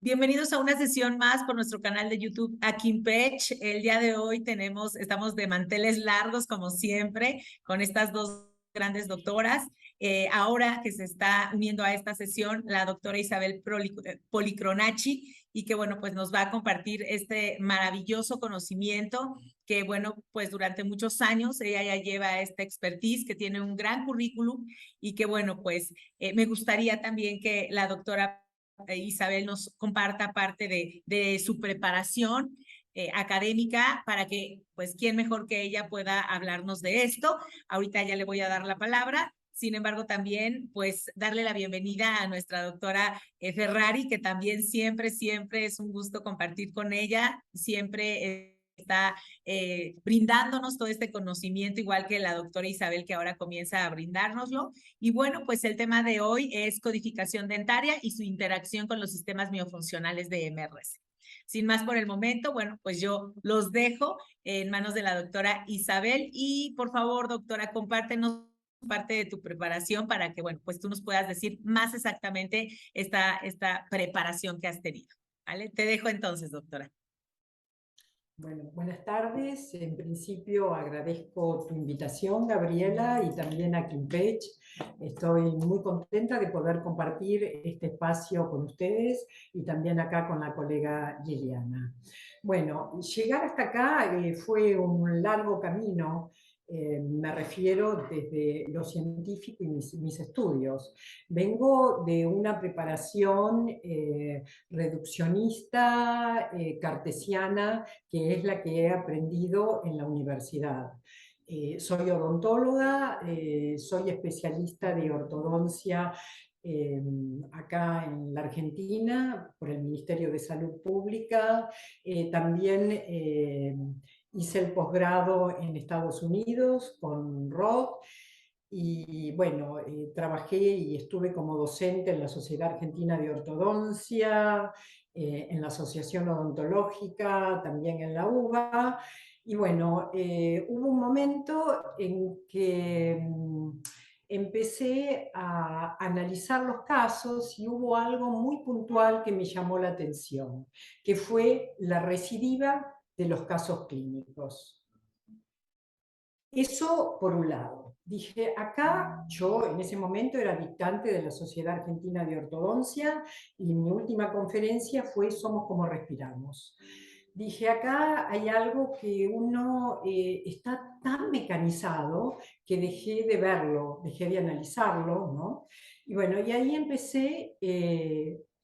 Bienvenidos a una sesión más por nuestro canal de YouTube Akinpech. El día de hoy estamos de manteles largos como siempre con estas dos grandes doctoras. Ahora que se está uniendo a esta sesión la doctora Isabel Policronaci y que bueno, pues nos va a compartir este maravilloso conocimiento que bueno, pues durante muchos años ella ya lleva esta expertise, que tiene un gran currículum y que bueno, pues me gustaría también que la doctora Isabel nos comparta parte de su preparación académica para que, pues, quién mejor que ella pueda hablarnos de esto. Ahorita ya le voy a dar la palabra. Sin embargo, también, pues, darle la bienvenida a nuestra doctora Ferrari, que también siempre es un gusto compartir con ella. Siempre está brindándonos todo este conocimiento, igual que la doctora Isabel, que ahora comienza a brindárnoslo. Y bueno, pues el tema de hoy es codificación dentaria y su interacción con los sistemas miofuncionales de MRS. Sin más por el momento, bueno, pues yo los dejo en manos de la doctora Isabel y por favor, doctora, compártenos parte de tu preparación para que, bueno, pues tú nos puedas decir más exactamente esta preparación que has tenido, ¿vale? Te dejo entonces, doctora. Bueno, buenas tardes. En principio agradezco tu invitación, Gabriela, y también a Kimpech. Estoy muy contenta de poder compartir este espacio con ustedes y también acá con la colega Liliana. Bueno, llegar hasta acá fue un largo camino. Me refiero desde lo científico y mis estudios. Vengo de una preparación reduccionista, cartesiana, que es la que he aprendido en la universidad. Soy odontóloga, soy especialista de ortodoncia acá en la Argentina por el Ministerio de Salud Pública. También hice el posgrado en Estados Unidos con Roth. Y bueno, trabajé y estuve como docente en la Sociedad Argentina de Ortodoncia, en la Asociación Odontológica, también en la UBA. Y bueno, hubo un momento en que empecé a analizar los casos y hubo algo muy puntual que me llamó la atención, que fue la recidiva de los casos clínicos. Eso por un lado. Dije, acá yo en ese momento era dictante de la Sociedad Argentina de Ortodoncia y mi última conferencia fue Somos como respiramos. Dije, acá hay algo que uno está tan mecanizado que dejé de verlo, dejé de analizarlo, ¿no? Y bueno, y ahí empecé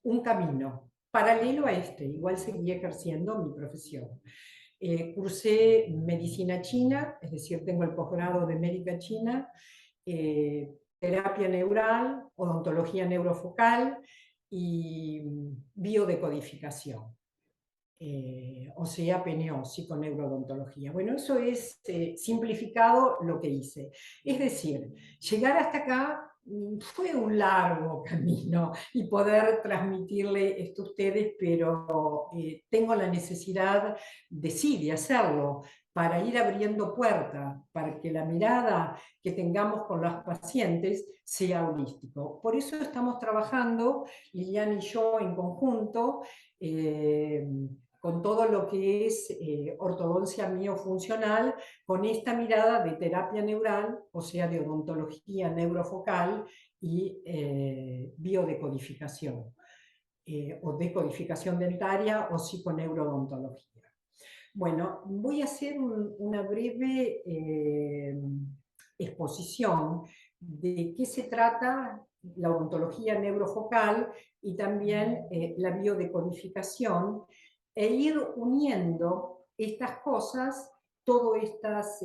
un camino paralelo a este, igual seguí ejerciendo mi profesión. Cursé medicina china, es decir, tengo el posgrado de médica china, terapia neural, odontología neurofocal y biodecodificación. O sea, PNO, psiconeurodontología. Bueno, eso es simplificado lo que hice. Es decir, llegar hasta acá fue un largo camino y poder transmitirle esto a ustedes, pero tengo la necesidad de sí, de hacerlo, para ir abriendo puertas, para que la mirada que tengamos con los pacientes sea holístico. Por eso estamos trabajando, Liliana y yo en conjunto, con todo lo que es ortodoncia miofuncional, con esta mirada de terapia neural, o sea, de odontología neurofocal y biodecodificación, o decodificación dentaria o psiconeurodontología. Bueno, voy a hacer una breve exposición de qué se trata la odontología neurofocal y también la biodecodificación, e ir uniendo estas cosas, todas estas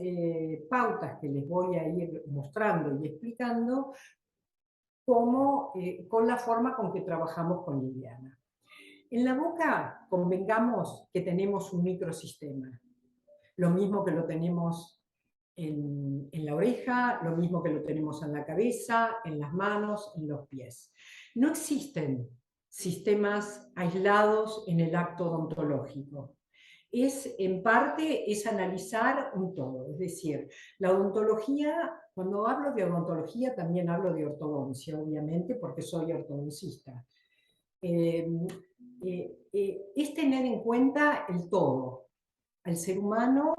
pautas que les voy a ir mostrando y explicando, como, con la forma con que trabajamos con Liliana. En la boca, convengamos que tenemos un microsistema, lo mismo que lo tenemos en la oreja, lo mismo que lo tenemos en la cabeza, en las manos, en los pies. No existen sistemas aislados en el acto odontológico. En parte, es analizar un todo. Es decir, la odontología, cuando hablo de odontología, también hablo de ortodoncia, obviamente, porque soy ortodoncista. es tener en cuenta el todo, al ser humano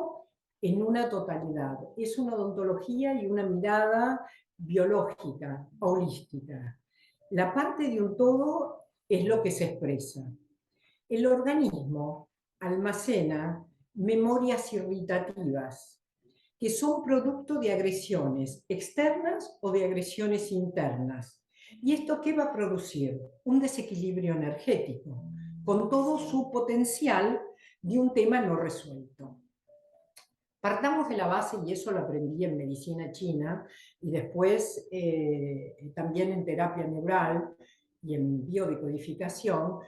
en una totalidad. Es una odontología y una mirada biológica, holística. La parte de un todo es lo que se expresa. El organismo almacena memorias irritativas, que son producto de agresiones externas o de agresiones internas. ¿Y esto qué va a producir? Un desequilibrio energético, con todo su potencial de un tema no resuelto. Partamos de la base, y eso lo aprendí en medicina china, y después también en terapia neural y en biodecodificación,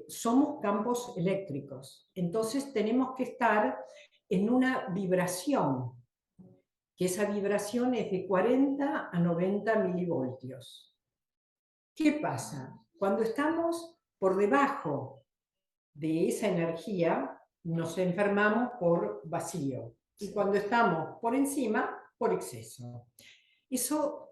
somos campos eléctricos. Entonces tenemos que estar en una vibración, que esa vibración es de 40 a 90 milivoltios. ¿Qué pasa? Cuando estamos por debajo de esa energía, nos enfermamos por vacío. Y cuando estamos por encima, por exceso. Eso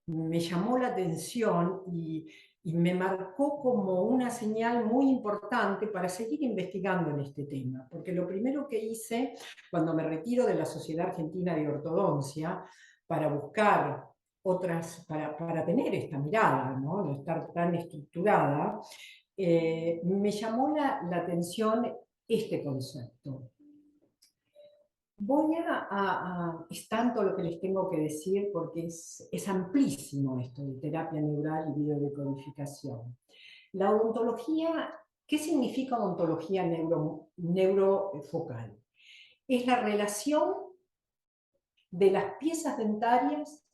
me llamó la atención y me marcó como una señal muy importante para seguir investigando en este tema, porque lo primero que hice cuando me retiro de la Sociedad Argentina de Ortodoncia para buscar otras, para tener esta mirada, ¿no? No estar tan estructurada, me llamó la atención este concepto. Es tanto lo que les tengo que decir porque es amplísimo esto de terapia neural y biodecodificación. La odontología, ¿qué significa odontología neurofocal? Es la relación de las piezas dentarias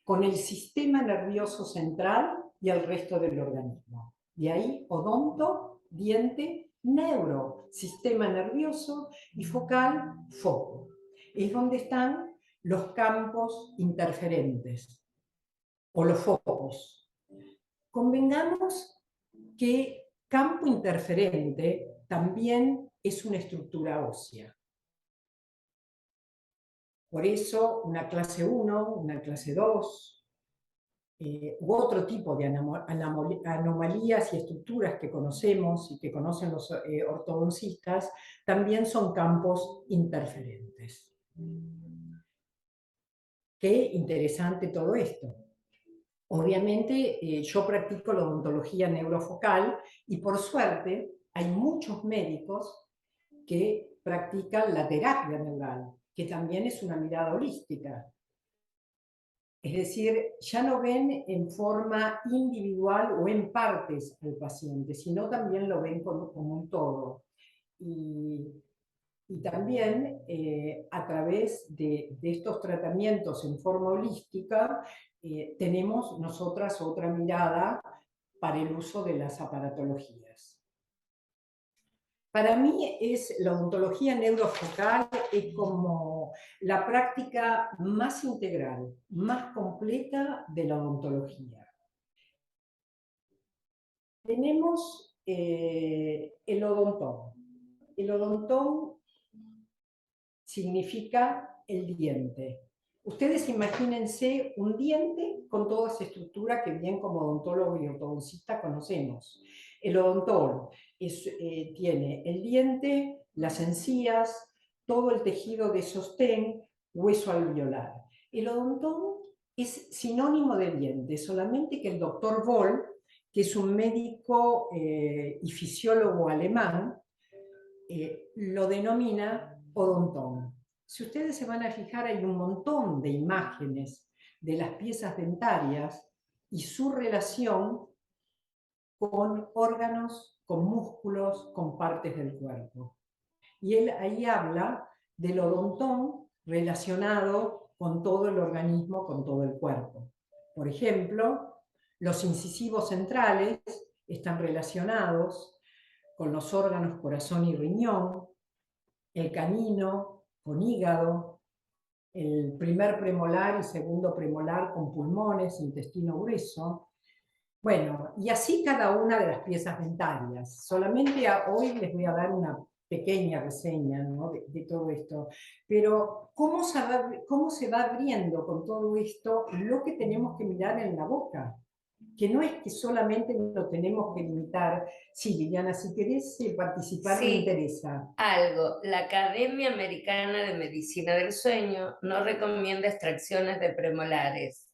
con el sistema nervioso central y el resto del organismo. De ahí odonto, diente, neuro, sistema nervioso y focal, foco. Es donde están los campos interferentes o los focos. Convengamos que campo interferente también es una estructura ósea. Por eso una clase 1, una clase 2, u otro tipo de anomalías y estructuras que conocemos y que conocen los ortodoncistas, también son campos interferentes. Qué interesante todo esto. Obviamente yo practico la odontología neurofocal y por suerte hay muchos médicos que practican la terapia neural, que también es una mirada holística. Es decir, ya no ven en forma individual o en partes al paciente, sino también lo ven como un todo. Y también a través de estos tratamientos en forma holística, tenemos nosotras otra mirada para el uso de las aparatologías. Para mí la odontología neurofocal es como la práctica más integral, más completa de la odontología. Tenemos el odontón. El odontón significa el diente. Ustedes imagínense un diente con toda esa estructura que bien como odontólogo y ortodoncista conocemos. El odontólogo tiene el diente, las encías, todo el tejido de sostén, hueso alveolar. El odontón es sinónimo de diente, solamente que el doctor Boll, que es un médico y fisiólogo alemán, lo denomina odontón. Si ustedes se van a fijar, hay un montón de imágenes de las piezas dentarias y su relación con órganos, con músculos, con partes del cuerpo. Y él ahí habla del odontón relacionado con todo el organismo, con todo el cuerpo. Por ejemplo, los incisivos centrales están relacionados con los órganos corazón y riñón, el canino con hígado, el primer premolar y segundo premolar con pulmones, intestino grueso. Bueno, y así cada una de las piezas dentarias. Solamente hoy les voy a dar una pequeña reseña, ¿no?, de todo esto. Pero ¿cómo se va abriendo con todo esto lo que tenemos que mirar en la boca? que no es que solamente lo tenemos que limitar. Sí, Liliana, si querés participar, me Sí, interesa. algo. La Academia Americana de Medicina del Sueño no recomienda extracciones de premolares.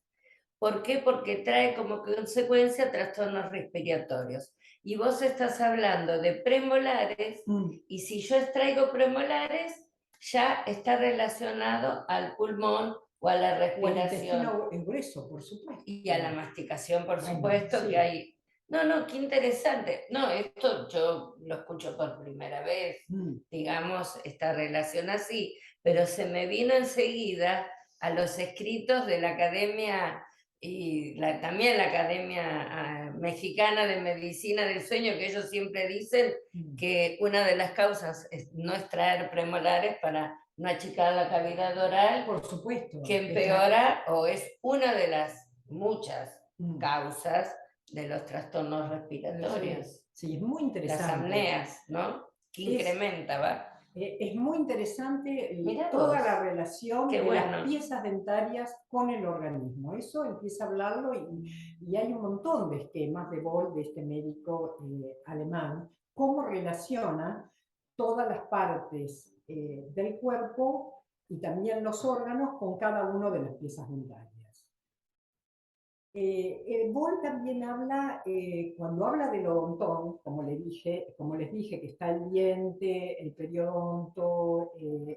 ¿Por qué? Porque trae como consecuencia trastornos respiratorios. Y vos estás hablando de premolares, y si yo extraigo premolares, ya está relacionado al pulmón o a la O al respiración intestino grueso, por supuesto. y a la masticación, por Bueno, supuesto, sí. que hay... No, no, qué interesante. No, esto yo lo escucho por primera vez, digamos, esta relación así, pero se me vino enseguida a los escritos de la Academia y también la Academia Mexicana de Medicina del Sueño, que ellos siempre dicen que una de las causas es no extraer premolares para no achicar la cavidad oral, Por supuesto. que empeora o es una de las muchas causas de los trastornos respiratorios. Sí, es muy Las interesante. apneas, ¿no? Que incrementa, ¿va? Es muy interesante Mirá toda vos, la relación qué de las bueno. piezas dentarias con el organismo. Eso empieza a hablarlo y hay un montón de esquemas de Boll, de este médico alemán, cómo relaciona todas las partes del cuerpo y también los órganos con cada una de las piezas dentarias. Boll también habla, cuando habla del odontón, como les dije, que está el diente, el periodonto,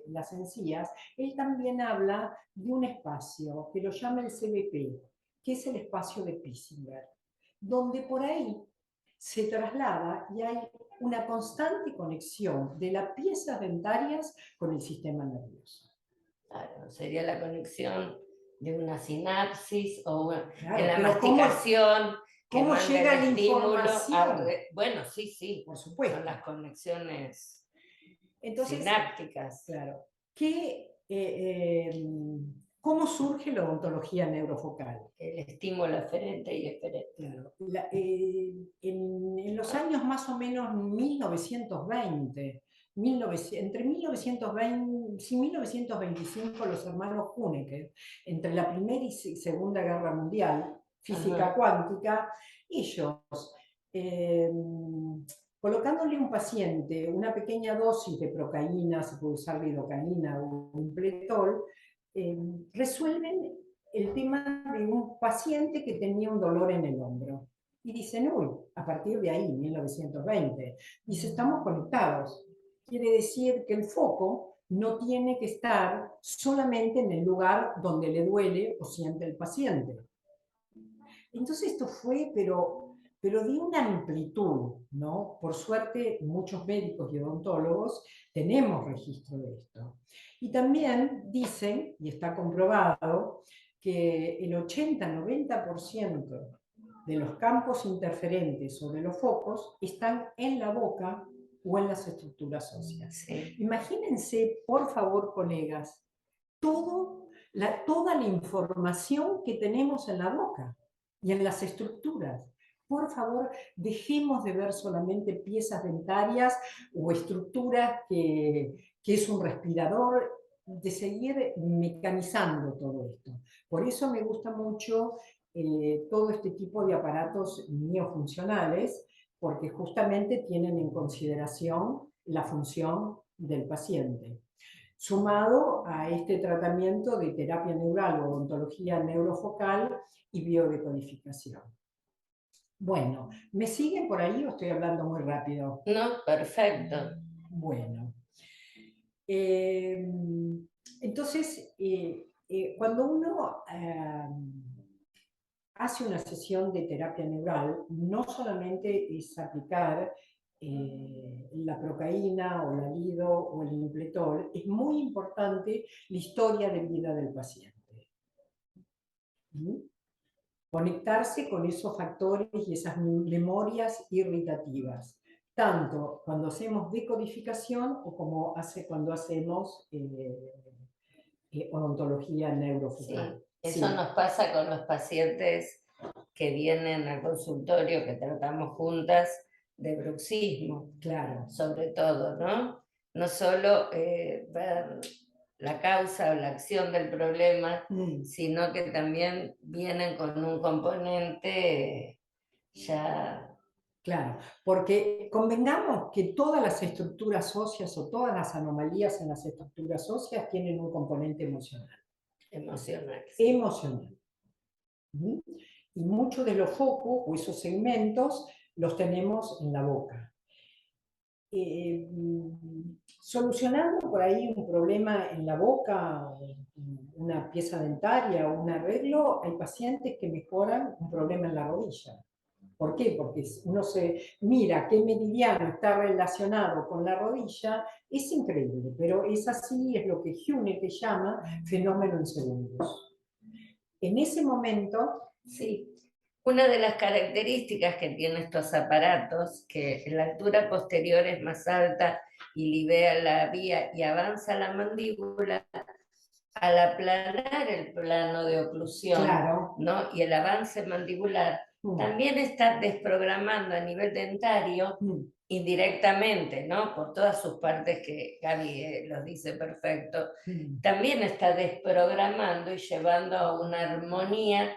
las encías, él también habla de un espacio que lo llama el CBP, que es el espacio de Pisinger, donde por ahí se traslada y hay una constante conexión de las piezas dentarias con el sistema nervioso. Claro, sería la conexión de una sinapsis o Claro, en la pero masticación que ¿cómo manda llega el la estímulo. información? Bueno, sí, sí, Por son supuesto. las conexiones Entonces, sinápticas. claro, ¿cómo surge la odontología neurofocal? El estímulo eferente y eferente. Claro, en los años más o menos 1920, entre 1920, sí, 1925, los hermanos Huneke, entre la Primera y Segunda Guerra Mundial, física cuántica, ellos, eh, colocándole a un paciente una pequeña dosis de procaína, se puede usar lidocaína o un pletol, resuelven el tema de un paciente que tenía un dolor en el hombro. Y dicen, uy, a partir de ahí, 1920, dice, estamos conectados. Quiere decir que el foco no tiene que estar solamente en el lugar donde le duele o siente el paciente. Entonces esto fue, pero de una amplitud, ¿no? Por suerte, muchos médicos y odontólogos tenemos registro de esto. Y también dicen, y está comprobado, que el 80-90% de los campos interferentes o de los focos están en la boca o en las estructuras óseas. Sí. Imagínense, por favor, colegas, toda la información que tenemos en la boca y en las estructuras. Por favor, dejemos de ver solamente piezas dentarias o estructuras que es un respirador, de seguir mecanizando todo esto. Por eso me gusta mucho todo este tipo de aparatos miofuncionales, porque justamente tienen en consideración la función del paciente. Sumado a este tratamiento de terapia neural o odontología neurofocal y biodecodificación. Bueno, ¿me siguen por ahí o estoy hablando muy rápido? No, perfecto. Bueno. Entonces, cuando uno hace una sesión de terapia neural, no solamente es aplicar la procaína o la lido o el impletol, es muy importante la historia de vida del paciente. Conectarse con esos factores y esas memorias irritativas, tanto cuando hacemos decodificación o como cuando hacemos odontología neurofocal. Sí, eso nos pasa con los pacientes que vienen al consultorio, que tratamos juntas, de bruxismo. Claro. Sobre todo, ¿no? No solo ver la causa o la acción del problema, sino que también vienen con un componente ya... Claro, porque convengamos que todas las estructuras óseas o todas las anomalías en las estructuras óseas tienen un componente emocional. Emocional. Emocional. Y muchos de los focos o esos segmentos los tenemos en la boca. Solucionando por ahí un problema en la boca, una pieza dentaria o un arreglo, hay pacientes que mejoran un problema en la rodilla. ¿Por qué? Porque uno se mira qué meridiano está relacionado con la rodilla, es increíble, pero es así, es lo que Huneke llama fenómeno en segundos. En ese momento... Sí, una de las características que tienen estos aparatos, que la altura posterior es más alta y libera la vía y avanza la mandíbula, al aplanar el plano de oclusión, claro, ¿no? Y el avance mandibular, también está desprogramando a nivel dentario indirectamente, ¿no? Por todas sus partes que Gaby los dice perfecto, también está desprogramando y llevando a una armonía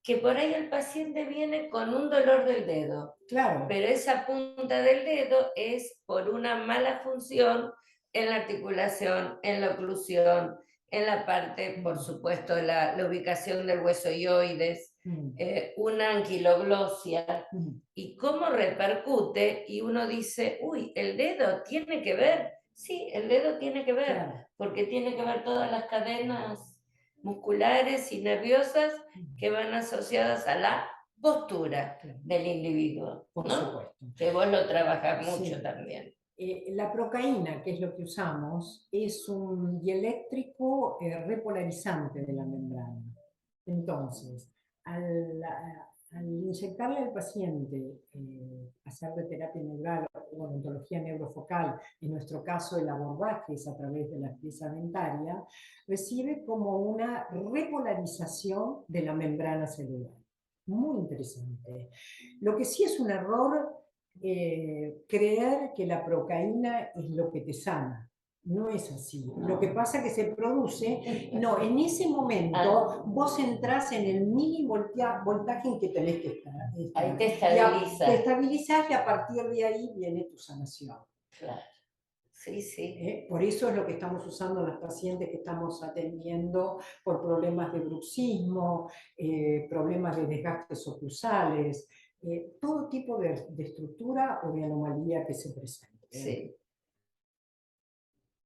que por ahí el paciente viene con un dolor del dedo, claro, pero esa punta del dedo es por una mala función en la articulación, en la oclusión, en la parte, por supuesto, la ubicación del hueso ioides, una anquiloglosia, y cómo repercute, y uno dice, uy, el dedo tiene que ver, sí, el dedo tiene que ver, claro, porque tiene que ver todas las cadenas musculares y nerviosas que van asociadas a la postura del individuo, por ¿no? supuesto. Que vos lo trabajás mucho también. La procaína, que es lo que usamos, es un dieléctrico repolarizante de la membrana. Entonces, al inyectarle al paciente, hacer de terapia neural o odontología neurofocal, en nuestro caso el abordaje es a través de la pieza dentaria, recibe como una repolarización de la membrana celular. Muy interesante. Lo que sí es un error creer que la procaína es lo que te sana. No es así. Lo que pasa es que se produce, no, en ese momento vos entrás en el mini voltaje en que tenés que estar. Ahí te estabilizas. Te estabilizás y a partir de ahí viene tu sanación. Claro. Sí, sí. Por eso es lo que estamos usando en las pacientes que estamos atendiendo por problemas de bruxismo, problemas de desgastes oclusales, todo tipo de estructura o de anomalía que se presente. Sí.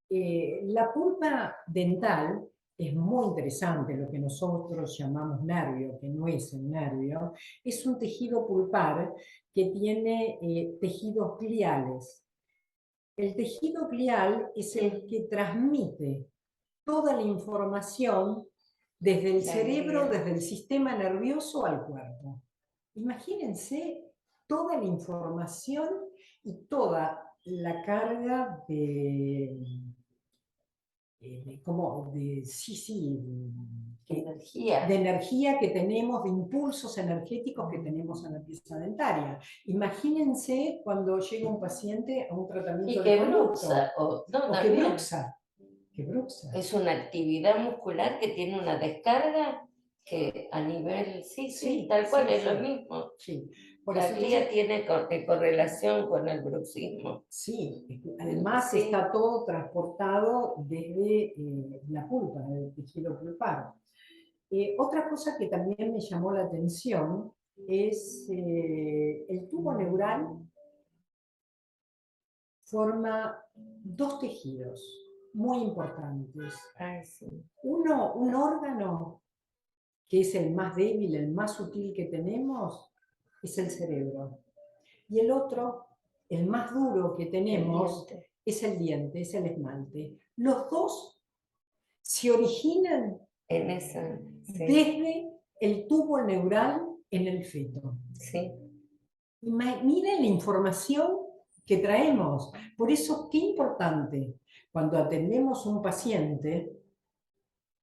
La pulpa dental es muy interesante, lo que nosotros llamamos nervio, que no es el nervio, es un tejido pulpar que tiene tejidos gliales. El tejido glial es el que transmite toda la información desde el cerebro, desde el sistema nervioso al cuerpo. Imagínense toda la información y toda la carga de energía que tenemos, de impulsos energéticos que tenemos en la pieza dentaria. Imagínense cuando llega un paciente a un tratamiento de bruxa, que bruxa. Es una actividad muscular que tiene una descarga que a nivel, tal cual es lo mismo. Sí. La glia tiene correlación con el bruxismo. Sí, además está todo transportado desde la pulpa, del tejido pulpar. Otra cosa que también me llamó la atención es el tubo neural forma dos tejidos muy importantes. Uno, un órgano que es el más débil, el más sutil que tenemos, es el cerebro. Y el otro, el más duro que tenemos, es el diente, es el esmalte. Los dos se originan desde el tubo neural en el feto. Sí. Miren la información que traemos. Por eso, qué importante, cuando atendemos a un paciente,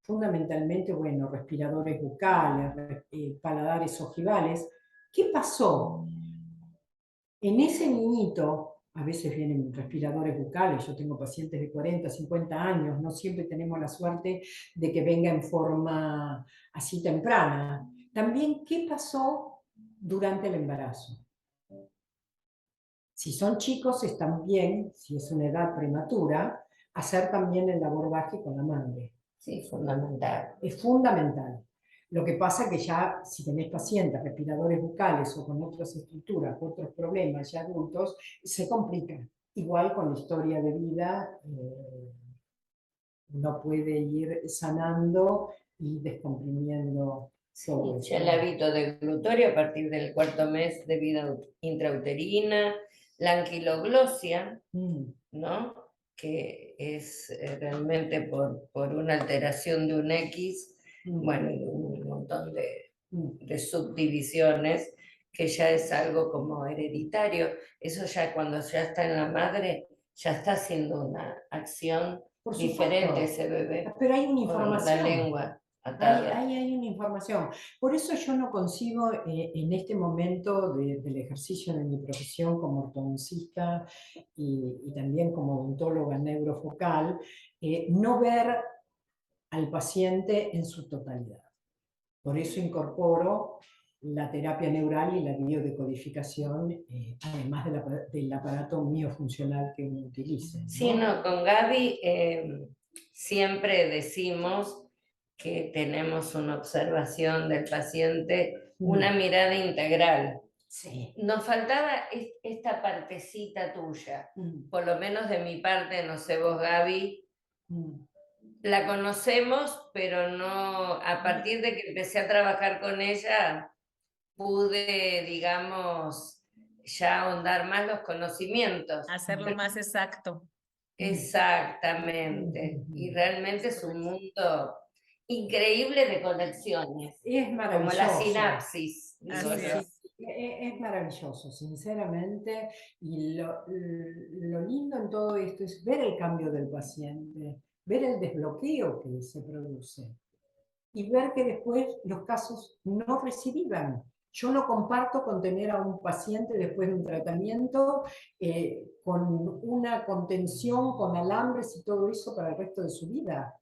fundamentalmente, bueno, respiradores bucales, paladares ojivales, ¿qué pasó? En ese niñito a veces vienen respiradores bucales, yo tengo pacientes de 40, 50 años, no siempre tenemos la suerte de que venga en forma así temprana. También, ¿qué pasó durante el embarazo? Si son chicos, están bien, si es una edad prematura, hacer también el abordaje con la madre. Sí, fundamental. Es fundamental. Lo que pasa es que ya, si tenés pacientes, respiradores bucales o con otras estructuras, otros problemas ya adultos, se complica. Igual con la historia de vida, uno puede ir sanando y descomprimiendo todo eso. Ya el hábito de glutorio a partir del 4.º mes de vida intrauterina, la anquiloglosia, ¿no? Que es realmente por una alteración de un X, bueno, y un montón de subdivisiones, que ya es algo como hereditario. Eso ya cuando ya está en la madre, ya está haciendo una acción Por diferente supuesto, ese bebé, pero hay una con la información. lengua atada. Hay una información. Por eso yo no consigo en este momento del ejercicio de mi profesión como ortodoncista y también como odontóloga neurofocal, no ver al paciente en su totalidad. Por eso incorporo la terapia neural y la biodecodificación, además del aparato miofuncional que uno utilice, ¿no? Sí, no, con Gaby siempre decimos que tenemos una observación del paciente, una mirada integral. Sí. Nos faltaba esta partecita tuya, por lo menos de mi parte, no sé vos, Gaby, la conocemos, pero no, a partir de que empecé a trabajar con ella, pude, digamos, ya ahondar más los conocimientos. Hacerlo más exacto. Exactamente. Y realmente es un mundo increíble de conexiones. Es Como maravilloso. la sinapsis, digo Así yo. es. Es maravilloso, sinceramente, y lo lindo en todo esto es ver el cambio del paciente, ver el desbloqueo que se produce y ver que después los casos no recidivan. Yo no comparto con tener a un paciente después de un tratamiento con una contención, con alambres y todo eso para el resto de su vida.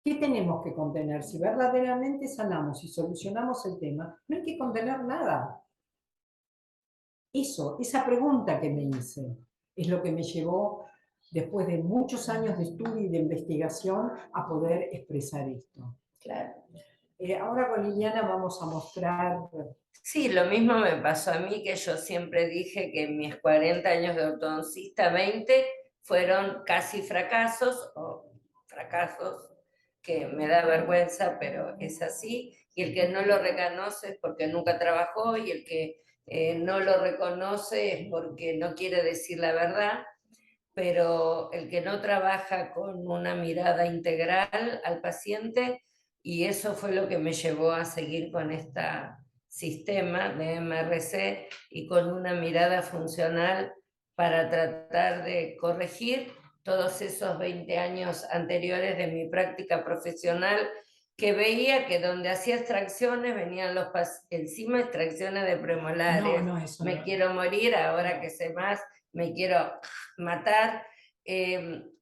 ¿Qué tenemos que contener? Si verdaderamente sanamos y solucionamos el tema, no hay que contener nada. Eso, esa pregunta que me hice, es lo que me llevó, después de muchos años de estudio y de investigación, a poder expresar esto. Claro. Ahora con Liliana vamos a mostrar... Sí, lo mismo me pasó a mí, que yo siempre dije que en mis 40 años de ortodoncista, 20 fueron casi fracasos, o fracasos que me da vergüenza, pero es así, y el que no lo reconoce es porque nunca trabajó, y el que no lo reconoce es porque no quiere decir la verdad, pero el que no trabaja con una mirada integral al paciente, y eso fue lo que me llevó a seguir con este sistema de MRC y con una mirada funcional para tratar de corregir todos esos 20 años anteriores de mi práctica profesional, que veía que donde hacía extracciones venían encima extracciones de premolares. No, eso me no. quiero morir, ahora que sé más, me quiero matar.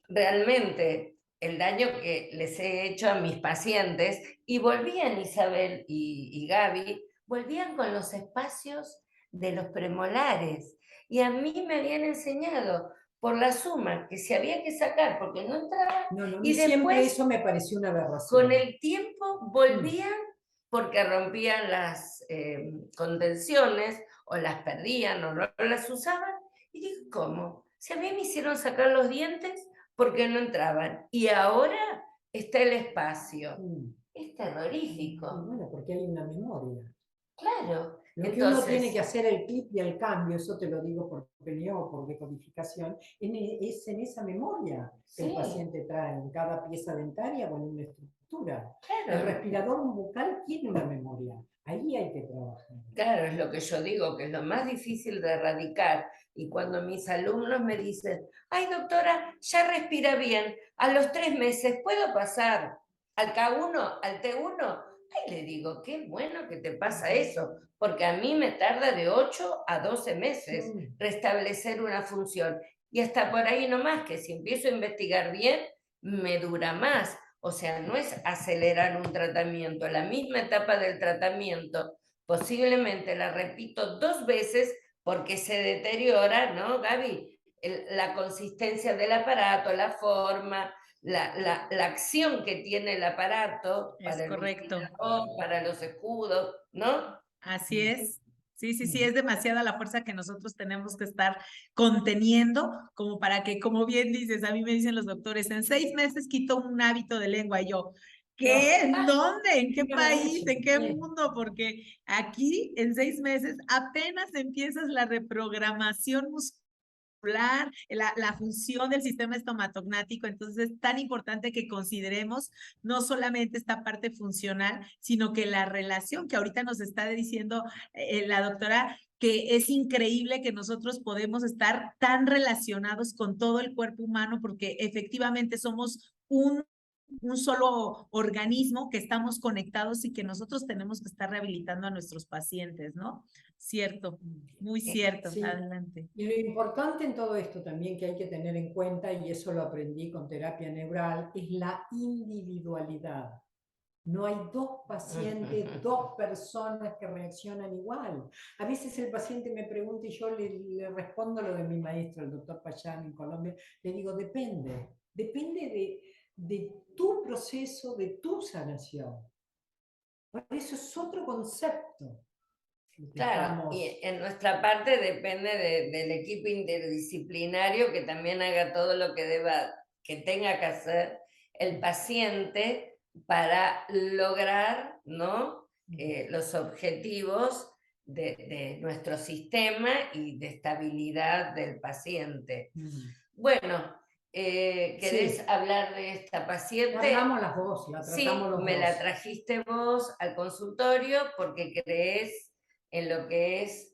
Realmente el daño que les he hecho a mis pacientes, y volvían Isabel y Gaby, volvían con los espacios de los premolares, y a mí me habían enseñado por la suma que se había que sacar porque no entraba, y siempre después eso me pareció una aberración. Con el tiempo volvían porque rompían las contenciones o las perdían o no las usaban, y digo, ¿cómo? Si a mí me hicieron sacar los dientes porque no entraban, y ahora está el espacio. Es terrorífico. Bueno, porque hay una memoria. Claro. Lo que uno tiene que hacer, el clic y el cambio, eso te lo digo por PNO, por decodificación, es en esa memoria que el paciente trae en cada pieza dentaria o en una estructura. Claro. El respirador bucal tiene una memoria, ahí hay que trabajar. Claro, es lo que yo digo, que es lo más difícil de erradicar. Y cuando mis alumnos me dicen, ay doctora, ya respira bien, a los 3 meses, ¿puedo pasar al K1, al T1? Y le digo, qué bueno que te pasa eso, porque a mí me tarda de 8 a 12 meses restablecer una función. Y hasta por ahí nomás, que si empiezo a investigar bien, me dura más. O sea, no es acelerar un tratamiento. La misma etapa del tratamiento, posiblemente la repito 2 veces porque se deteriora, ¿no, Gaby? La consistencia del aparato, la forma, la acción que tiene el aparato Es para el correcto. ventilador, para los escudos, ¿no? Así es. Sí, sí, sí, es demasiada la fuerza que nosotros tenemos que estar conteniendo, como para que, como bien dices, a mí me dicen los doctores, en 6 meses quito un hábito de lengua. Y yo, ¿qué? ¿En dónde? ¿En qué país? ¿En qué mundo? Porque aquí en 6 meses apenas empiezas la reprogramación muscular, la función del sistema estomatognático. Entonces es tan importante que consideremos no solamente esta parte funcional, sino que la relación que ahorita nos está diciendo la doctora, que es increíble que nosotros podemos estar tan relacionados con todo el cuerpo humano, porque efectivamente somos un solo organismo que estamos conectados y que nosotros tenemos que estar rehabilitando a nuestros pacientes, ¿no? Cierto, muy cierto. Sí. Adelante. Y lo importante en todo esto también que hay que tener en cuenta, y eso lo aprendí con terapia neural, es la individualidad. No hay dos pacientes, dos personas que reaccionan igual. A veces el paciente me pregunta y yo le respondo lo de mi maestro, el doctor Payán en Colombia. Le digo, depende de tu proceso, de tu sanación. Por eso es otro concepto. Claro, y en nuestra parte depende del equipo interdisciplinario que también haga todo lo que tenga que hacer el paciente para lograr, ¿no? Los objetivos de nuestro sistema y de estabilidad del paciente. Bueno, ¿querés hablar de esta paciente? Hablamos las dos, la tratamos los dos. Me la trajiste vos al consultorio porque crees en lo que es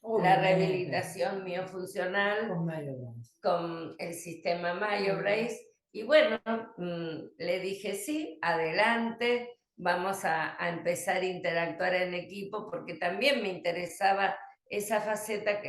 la rehabilitación miofuncional con el sistema MyoBrace. Y bueno, le dije sí, adelante, vamos a empezar a interactuar en equipo porque también me interesaba esa faceta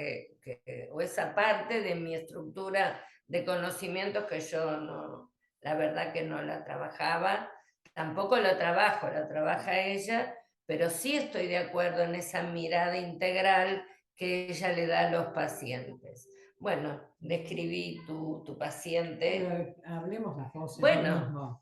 o esa parte de mi estructura de conocimientos que yo no, la verdad que no la trabajaba, tampoco lo trabajo, lo trabaja ella, pero sí estoy de acuerdo en esa mirada integral que ella le da a los pacientes. Bueno, describí tu paciente. Hablemos las dos. Bueno,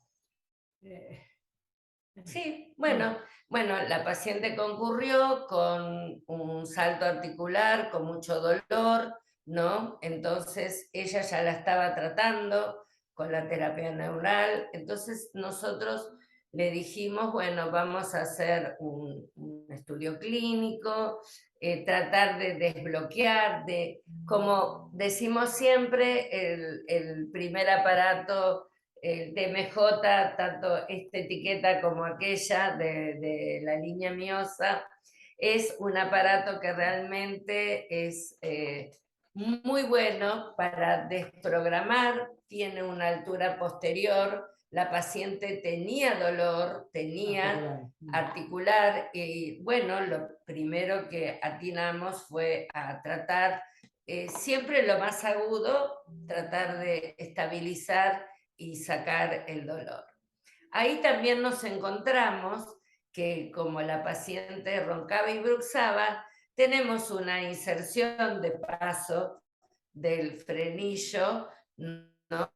sí, bueno, la paciente concurrió con un salto articular, con mucho dolor, ¿no? Entonces ella ya la estaba tratando con la terapia neural, entonces nosotros le dijimos, bueno, vamos a hacer un estudio clínico, tratar de desbloquear, como decimos siempre, el primer aparato, el TMJ, tanto esta etiqueta como aquella de la línea miosa, es un aparato que realmente es muy bueno para desprogramar, tiene una altura posterior, la paciente tenía dolor, tenía articular, y bueno, lo primero que atinamos fue a tratar siempre lo más agudo, tratar de estabilizar y sacar el dolor. Ahí también nos encontramos que como la paciente roncaba y bruxaba, tenemos una inserción de paso del frenillo, ¿no?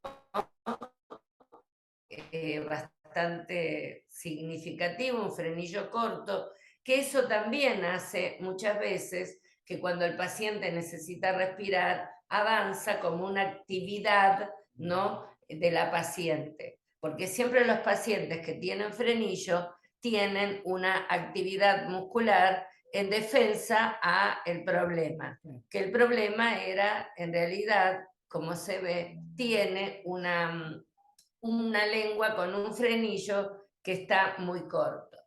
Bastante significativo, un frenillo corto, que eso también hace muchas veces que cuando el paciente necesita respirar, avanza como una actividad, ¿no?, de la paciente, porque siempre los pacientes que tienen frenillo tienen una actividad muscular en defensa a el problema, que el problema era, en realidad, como se ve, tiene una lengua con un frenillo que está muy corto.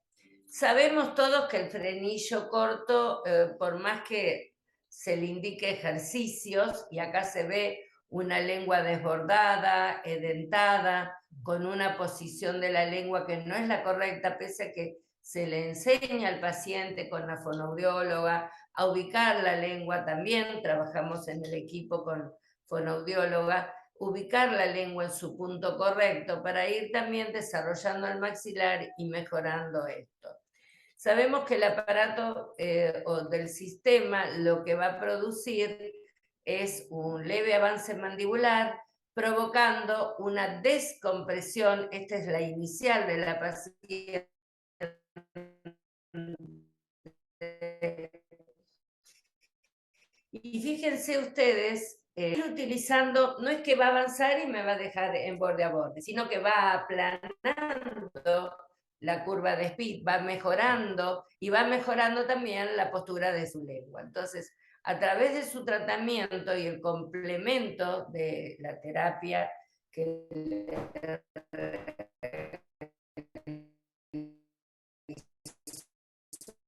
Sabemos todos que el frenillo corto, por más que se le indique ejercicios, y acá se ve una lengua desbordada, edentada, con una posición de la lengua que no es la correcta, pese a que se le enseña al paciente con la fonoaudióloga a ubicar la lengua también, trabajamos en el equipo con fonoaudióloga, ubicar la lengua en su punto correcto para ir también desarrollando el maxilar y mejorando esto. Sabemos que el aparato o del sistema lo que va a producir es un leve avance mandibular, provocando una descompresión, esta es la inicial de la paciente. Y fíjense ustedes, utilizando, no es que va a avanzar y me va a dejar en borde a borde, sino que va aplanando la curva de speed, va mejorando y va mejorando también la postura de su lengua. Entonces, a través de su tratamiento y el complemento de la terapia que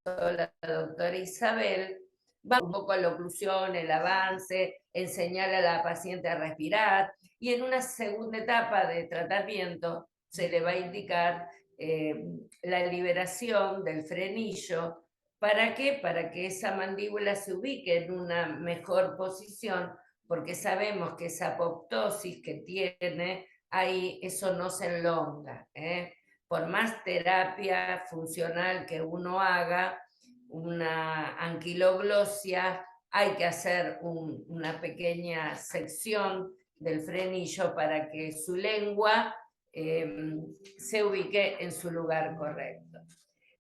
la doctora Isabel, va un poco a la oclusión, el avance, enseñar a la paciente a respirar y en una segunda etapa de tratamiento se le va a indicar la liberación del frenillo. ¿Para qué? Para que esa mandíbula se ubique en una mejor posición, porque sabemos que esa apoptosis que tiene ahí, eso no se enlonga. Por más terapia funcional que uno haga, una anquiloglosia, hay que hacer una pequeña sección del frenillo para que su lengua se ubique en su lugar correcto.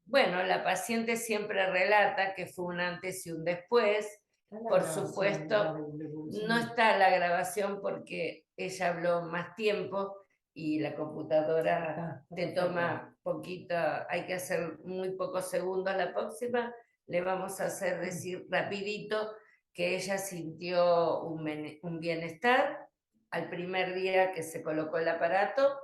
Bueno, la paciente siempre relata que fue un antes y un después. Por supuesto, no está la grabación porque ella habló más tiempo y la computadora te toma poquito, hay que hacer muy pocos segundos. La próxima le vamos a hacer decir rapidito que ella sintió un bienestar al primer día que se colocó el aparato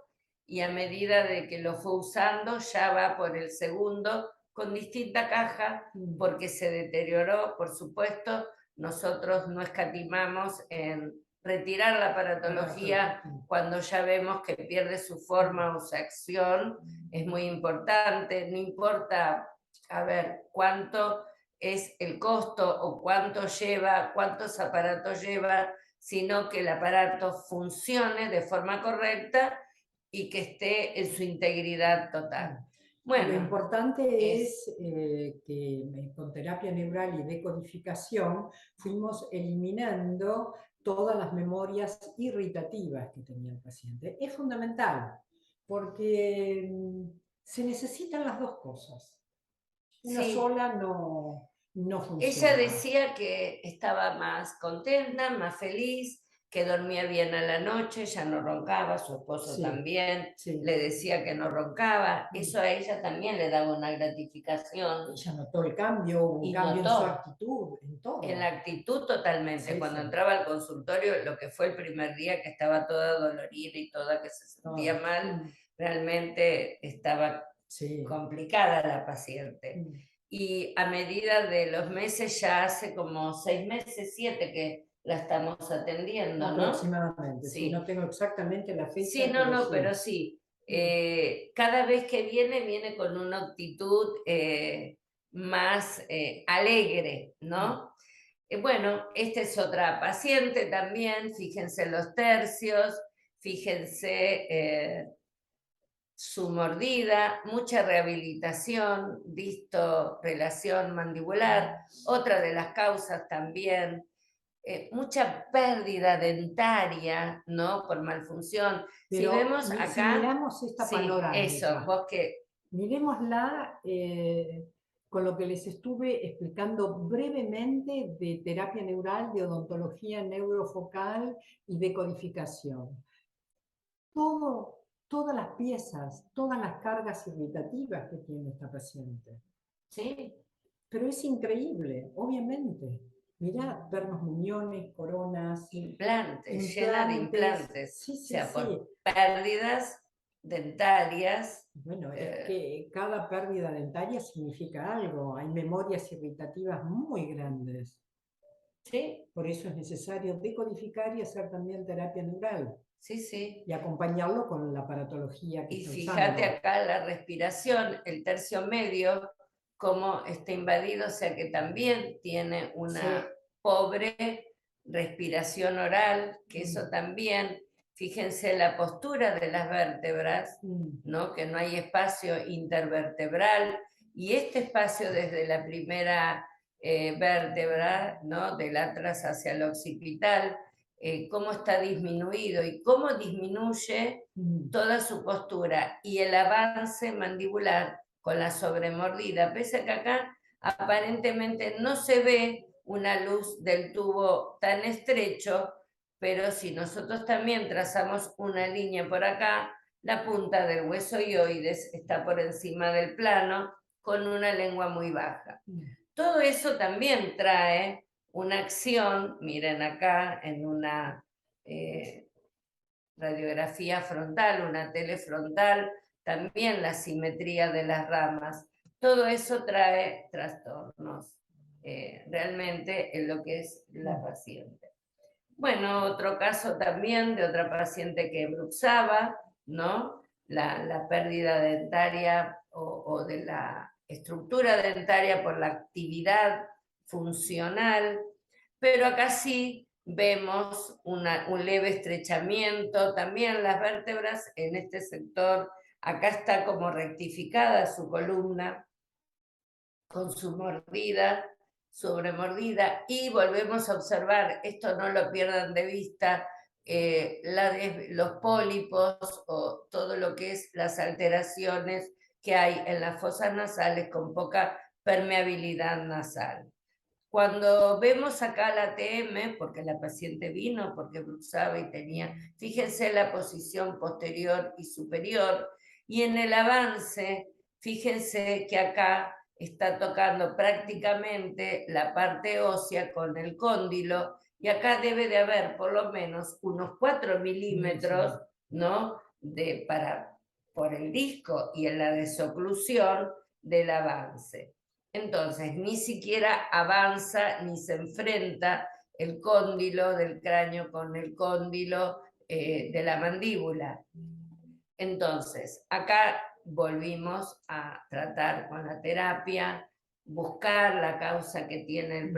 y a medida de que lo fue usando ya va por el segundo con distinta caja porque se deterioró, por supuesto. Nosotros no escatimamos en retirar la aparatología cuando ya vemos que pierde su forma o su acción, es muy importante, no importa, a ver, cuánto es el costo o cuánto lleva, cuántos aparatos lleva, sino que el aparato funcione de forma correcta y que esté en su integridad total. Bueno, lo importante es que con terapia neural y decodificación fuimos eliminando todas las memorias irritativas que tenía el paciente. Es fundamental, porque se necesitan las dos cosas. Una sola no funciona. Ella decía que estaba más contenta, más feliz, que dormía bien a la noche, ya no roncaba, su esposo también le decía que no roncaba, eso a ella también le daba una gratificación. Ella notó el cambio, un cambio en su actitud, en todo. En la actitud totalmente, cuando entraba al consultorio, lo que fue el primer día que estaba toda dolorida y toda que se sentía mal, realmente estaba complicada la paciente. Y a medida de los meses, ya hace como 6 meses, 7 que la estamos atendiendo, ¿no? Aproximadamente, sí, no tengo exactamente la fecha. Sí, pero sí. Cada vez que viene con una actitud más alegre, ¿no? Bueno, esta es otra paciente también, fíjense los tercios, fíjense su mordida, mucha rehabilitación, relación mandibular, otra de las causas también, mucha pérdida dentaria, ¿no? Por malfunción. Pero si vemos acá... Si miramos esta panorámica. Eso, vos que... Miremosla con lo que les estuve explicando brevemente de terapia neural, de odontología neurofocal y decodificación. Todas las piezas, todas las cargas irritativas que tiene esta paciente. Sí. Pero es increíble, obviamente. Mirá, vernos muñones, coronas. Implantes, llena de implantes. Sí, por pérdidas dentarias. Bueno, es que cada pérdida dentaria significa algo. Hay memorias irritativas muy grandes. Sí, Por eso es necesario decodificar y hacer también terapia neural sí, sí. y acompañarlo con la aparatología que Y está fíjate usando. acá la respiración, el tercio medio, cómo está invadido, o sea que también tiene una Sí. pobre respiración oral, que eso también, fíjense la postura de las vértebras, ¿no? Que no hay espacio intervertebral, y este espacio desde la primera vértebra, ¿no? Del atlas hacia el occipital, cómo está disminuido y cómo disminuye toda su postura y el avance mandibular con la sobremordida, pese a que acá aparentemente no se ve una luz del tubo tan estrecho, pero si nosotros también trazamos una línea por acá, la punta del hueso ioides está por encima del plano con una lengua muy baja. Todo eso también trae una acción, miren acá en una radiografía frontal, una telefrontal, también la simetría de las ramas. Todo eso trae trastornos realmente en lo que es la paciente. Bueno, otro caso también de otra paciente que bruxaba, ¿no? La pérdida dentaria o de la estructura dentaria por la actividad funcional, pero acá sí vemos un leve estrechamiento, también las vértebras en este sector, acá está como rectificada su columna con su mordida, sobremordida, y volvemos a observar, esto no lo pierdan de vista, los pólipos o todo lo que es las alteraciones que hay en las fosas nasales con poca permeabilidad nasal. Cuando vemos acá la TM, porque la paciente vino, porque bruxaba y tenía, fíjense la posición posterior y superior, y en el avance, fíjense que acá está tocando prácticamente la parte ósea con el cóndilo, y acá debe de haber por lo menos unos 4 milímetros, ¿no? Por el disco y en la desoclusión del avance. Entonces, ni siquiera avanza ni se enfrenta el cóndilo del cráneo con el cóndilo de la mandíbula. Entonces, acá volvimos a tratar con la terapia, buscar la causa que tiene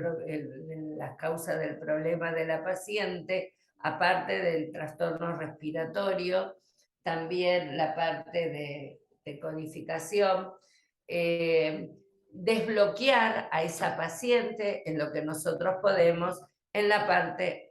la causa del problema de la paciente, aparte del trastorno respiratorio, también la parte de codificación. Desbloquear a esa paciente en lo que nosotros podemos en la parte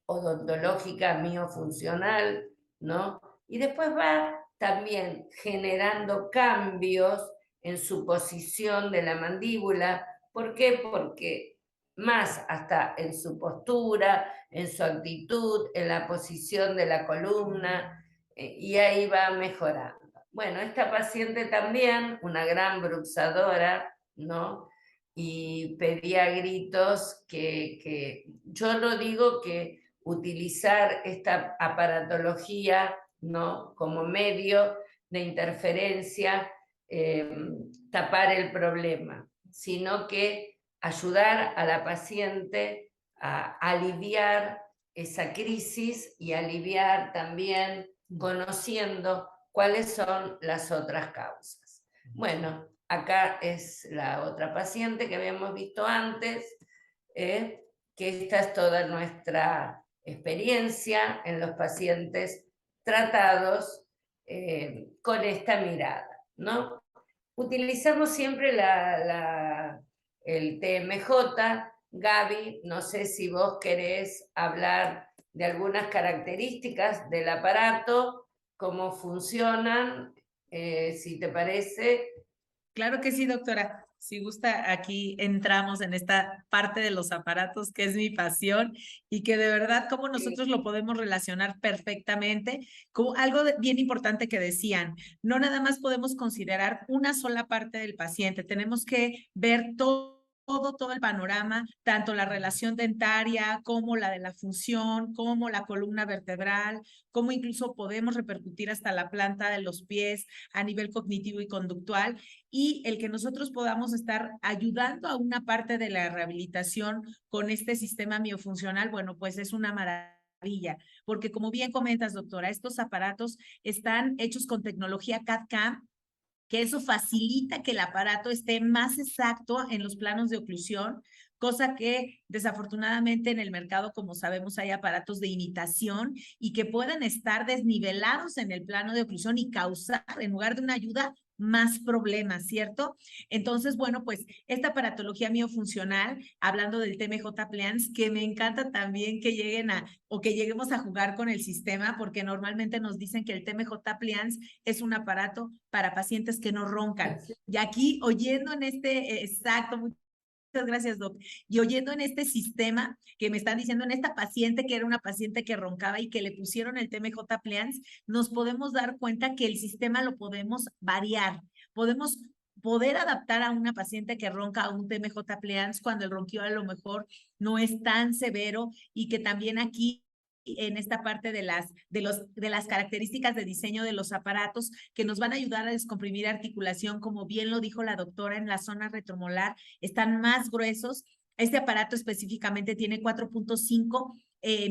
odontológica miofuncional, ¿no? Y después va también generando cambios en su posición de la mandíbula. ¿Por qué? Porque más hasta en su postura, en su actitud, en la posición de la columna, y ahí va mejorando. Bueno, esta paciente también, una gran bruxadora, ¿no? Y pedía gritos que yo no digo que utilizar esta aparatología, ¿no? Como medio de interferencia, tapar el problema, sino que ayudar a la paciente a aliviar esa crisis y aliviar también conociendo cuáles son las otras causas. Bueno, acá es la otra paciente que habíamos visto antes, que esta es toda nuestra experiencia en los pacientes tratados con esta mirada, ¿no? Utilizamos siempre el TMJ. Gaby, no sé si vos querés hablar de algunas características del aparato, cómo funcionan, si te parece. Claro que sí, doctora. Si gusta, aquí entramos en esta parte de los aparatos que es mi pasión y que de verdad cómo nosotros lo podemos relacionar perfectamente con algo bien importante que decían. No nada más podemos considerar una sola parte del paciente, tenemos que ver todo todo el panorama, tanto la relación dentaria como la de la función, como la columna vertebral, como incluso podemos repercutir hasta la planta de los pies a nivel cognitivo y conductual, y el que nosotros podamos estar ayudando a una parte de la rehabilitación con este sistema miofuncional, bueno, pues es una maravilla, porque como bien comentas, doctora, estos aparatos están hechos con tecnología CAD/CAM, que eso facilita que el aparato esté más exacto en los planos de oclusión, cosa que desafortunadamente en el mercado, como sabemos, hay aparatos de imitación y que pueden estar desnivelados en el plano de oclusión y causar, en lugar de una ayuda, más problemas, ¿cierto? Entonces, bueno, pues esta aparatología miofuncional, hablando del TMJ Plans, que me encanta también que lleguen o que lleguemos a jugar con el sistema, porque normalmente nos dicen que el TMJ Plans es un aparato para pacientes que no roncan. Y aquí, oyendo en exacto, muchas gracias, Doc. Y oyendo en este sistema que me están diciendo, en esta paciente que era una paciente que roncaba y que le pusieron el TMJ Plans, nos podemos dar cuenta que el sistema lo podemos variar. Podemos poder adaptar a una paciente que ronca a un TMJ Plans cuando el ronquido a lo mejor no es tan severo, y que también aquí en esta parte de las características de diseño de los aparatos que nos van a ayudar a descomprimir articulación, como bien lo dijo la doctora, en la zona retromolar están más gruesos. Este aparato específicamente tiene 4.5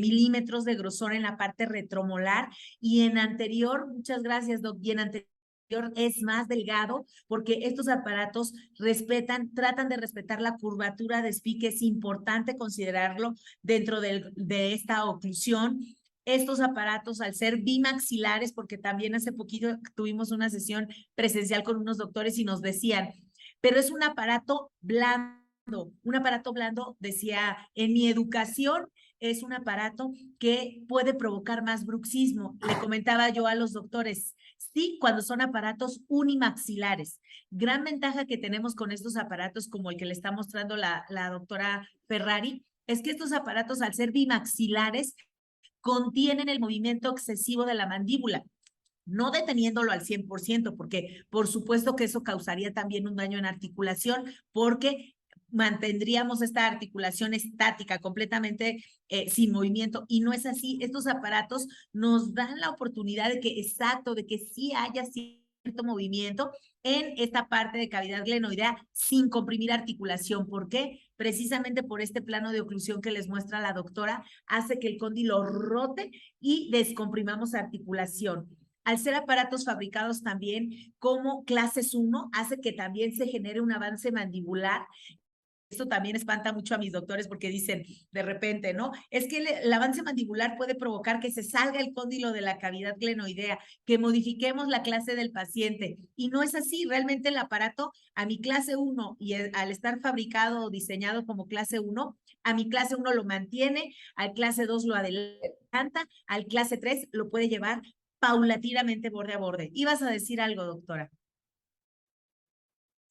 milímetros de grosor en la parte retromolar, y en anterior, muchas gracias, Doc, y en anterior es más delgado, porque estos aparatos tratan de respetar la curvatura de SPI, que es importante considerarlo dentro de esta oclusión. Estos aparatos, al ser bimaxilares, porque también hace poquito tuvimos una sesión presencial con unos doctores y nos decían, pero es un aparato blando, decía, en mi educación es un aparato que puede provocar más bruxismo. Le comentaba yo a los doctores, sí, cuando son aparatos unimaxilares. Gran ventaja que tenemos con estos aparatos, como el que le está mostrando la doctora Ferrari, es que estos aparatos, al ser bimaxilares, contienen el movimiento excesivo de la mandíbula, no deteniéndolo al 100%, porque por supuesto que eso causaría también un daño en articulación, porque mantendríamos esta articulación estática, completamente sin movimiento, y no es así. Estos aparatos nos dan la oportunidad de que, exacto, de que sí haya cierto movimiento en esta parte de cavidad glenoidea sin comprimir articulación. ¿Por qué? Precisamente por este plano de oclusión que les muestra la doctora, hace que el cóndilo rote y descomprimamos articulación. Al ser aparatos fabricados también como clases 1, hace que también se genere un avance mandibular. Esto también espanta mucho a mis doctores, porque dicen de repente, ¿no? Es que el avance mandibular puede provocar que se salga el cóndilo de la cavidad glenoidea, que modifiquemos la clase del paciente. Y no es así. Realmente el aparato a mi clase 1, y al estar fabricado o diseñado como clase 1, a mi clase 1 lo mantiene, al clase 2 lo adelanta, al clase 3 lo puede llevar paulatinamente borde a borde. ¿Ibas a decir algo, doctora?